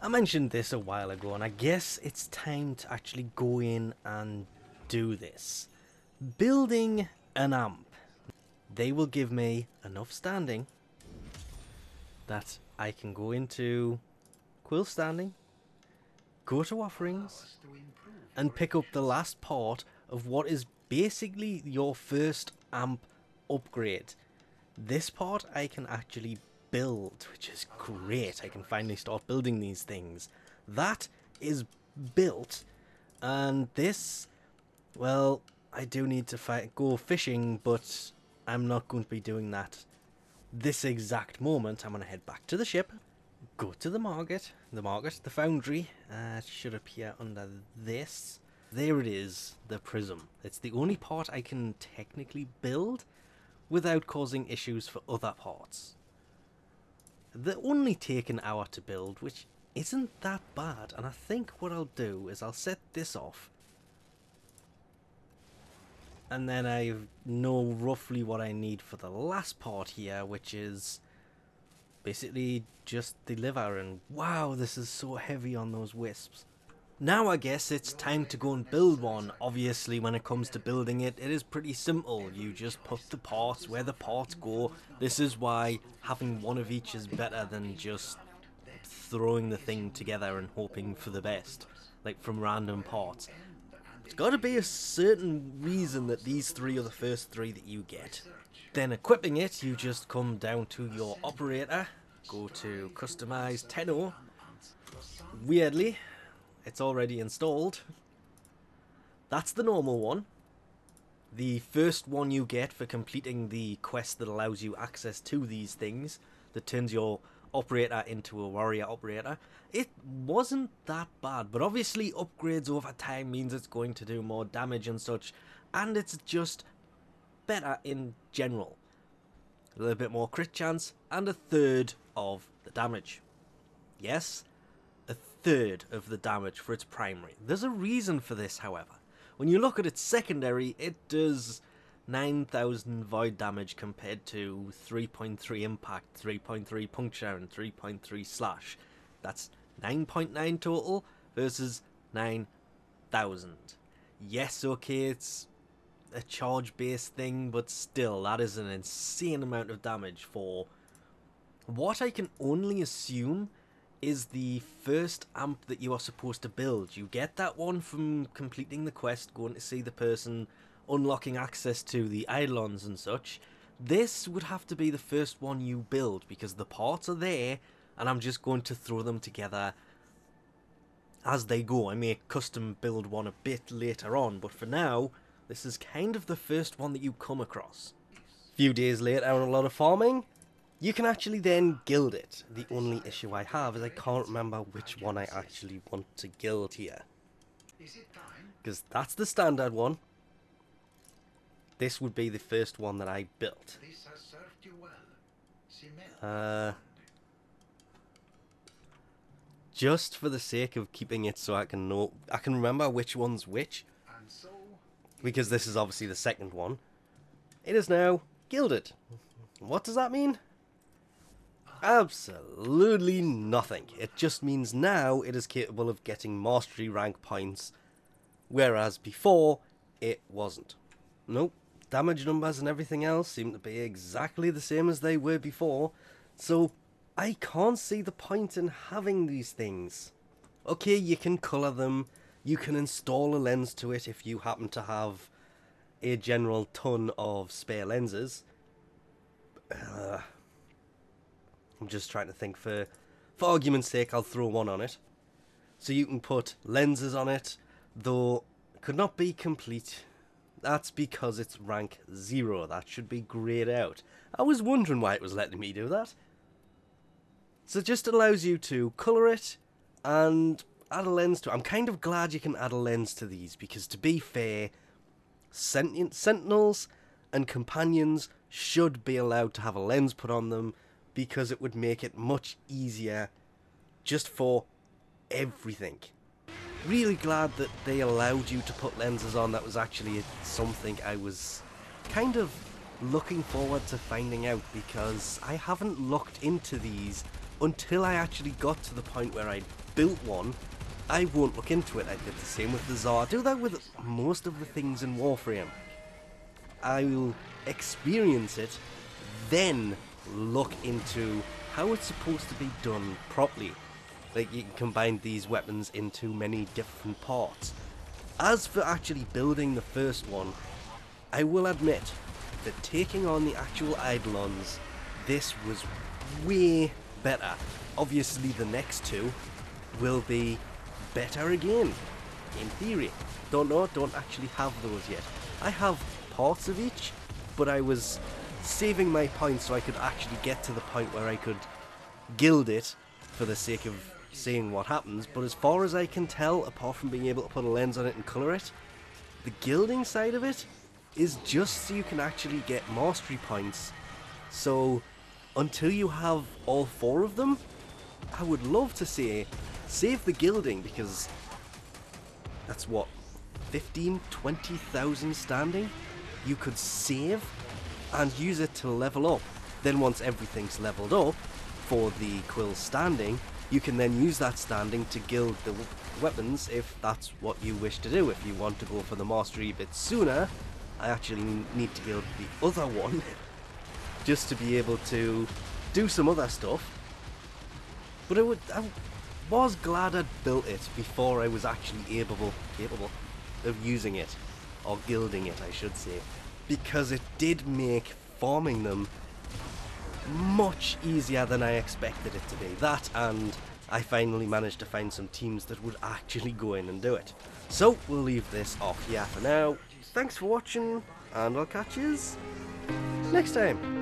mentioned this a while ago, and I guess it's time to actually go in and do this. Building an amp. They will give me enough standing that I can go into quill standing, go to offerings, and pick up the last part of what is basically your first amp upgrade. This part I can actually build, which is great. I can finally start building these things. That is built, and this, well, I do need to go fishing, but I'm not going to be doing that this exact moment. I'm going to head back to the ship, go to the market, the foundry. It should appear under this. There it is, the prism. It's the only part I can technically build without causing issues for other parts. They only take an hour to build, which isn't that bad, and I think what I'll do is I'll set this off, and then I know roughly what I need for the last part here, which is basically just the liver. And wow, this is so heavy on those wisps. Now I guess it's time to go and build one. Obviously, when it comes to building it, it is pretty simple. You just put the parts where the parts go. This is why having one of each is better than just throwing the thing together and hoping for the best, like from random parts. There's got to be a certain reason that these three are the first three that you get. Then equipping it, you just come down to your operator, go to customize Tenno. Weirdly, it's already installed. That's the normal one. The first one you get for completing the quest that allows you access to these things, that turns your operator into a warrior operator. It wasn't that bad, but obviously upgrades over time means it's going to do more damage and such, and it's just better in general. A little bit more crit chance, and a third of the damage. Yes, a third of the damage for its primary. There's a reason for this, however. When you look at its secondary, it does 9,000 void damage compared to 3.3 impact, 3.3 puncture, and 3.3 slash. That's 9.9 total versus 9,000. Yes, okay, it's a charge-based thing, but still, that is an insane amount of damage for what I can only assume is the first amp that you are supposed to build. You get that one from completing the quest, going to see the person, unlocking access to the eidolons and such. This would have to be the first one you build, because the parts are there, and I'm just going to throw them together as they go. I may custom build one a bit later on, but for now, this is kind of the first one that you come across. A few days later, and a lot of farming, you can actually then gild it. The only issue I have is I can't remember which one I actually want to gild here, because that's the standard one. This would be the first one that I built. Just for the sake of keeping it so I can remember which one's which, because this is obviously the second one. It is now gilded. What does that mean? Absolutely nothing. It just means now it is capable of getting mastery rank points, whereas before it wasn't. Nope. Damage numbers and everything else seem to be exactly the same as they were before, so I can't see the point in having these things. Okay, you can colour them, you can install a lens to it if you happen to have a general ton of spare lenses. I'm just trying to think, for argument's sake, I'll throw one on it. So you can put lenses on it, though it could not be complete. That's because it's rank 0. That should be greyed out. I was wondering why it was letting me do that. So it just allows you to colour it and add a lens to it. I'm kind of glad you can add a lens to these, because to be fair, sentient sentinels and companions should be allowed to have a lens put on them, because it would make it much easier just for everything. Really glad that they allowed you to put lenses on. That was actually something I was kind of looking forward to finding out, because I haven't looked into these until I actually got to the point where I built one, I won't look into it. I did the same with the Tsar. I do that with most of the things in Warframe. I will experience it, then look into how it's supposed to be done properly. Like, you can combine these weapons into many different parts. As for actually building the first one, I will admit that taking on the actual eidolons, this was way better. Obviously the next two will be better again, in theory. Don't know, don't actually have those yet. I have parts of each, but I was saving my points so I could actually get to the point where I could gild it for the sake of seeing what happens. But as far as I can tell, apart from being able to put a lens on it and colour it, the gilding side of it is just so you can actually get mastery points. So until you have all 4 of them, I would love to say save the gilding, because that's what, 15-20,000 standing you could save and use it to level up. Then once everything's leveled up for the quill standing, you can then use that standing to gild the weapons if that's what you wish to do. If you want to go for the mastery a bit sooner, I actually need to gild the other one just to be able to do some other stuff. But I was glad I'd built it before I was actually capable of using it, or gilding it I should say, because it did make farming them much easier than I expected it to be. That, and I finally managed to find some teams that would actually go in and do it. So we'll leave this off here for now. Thanks for watching, and I'll catch yous next time.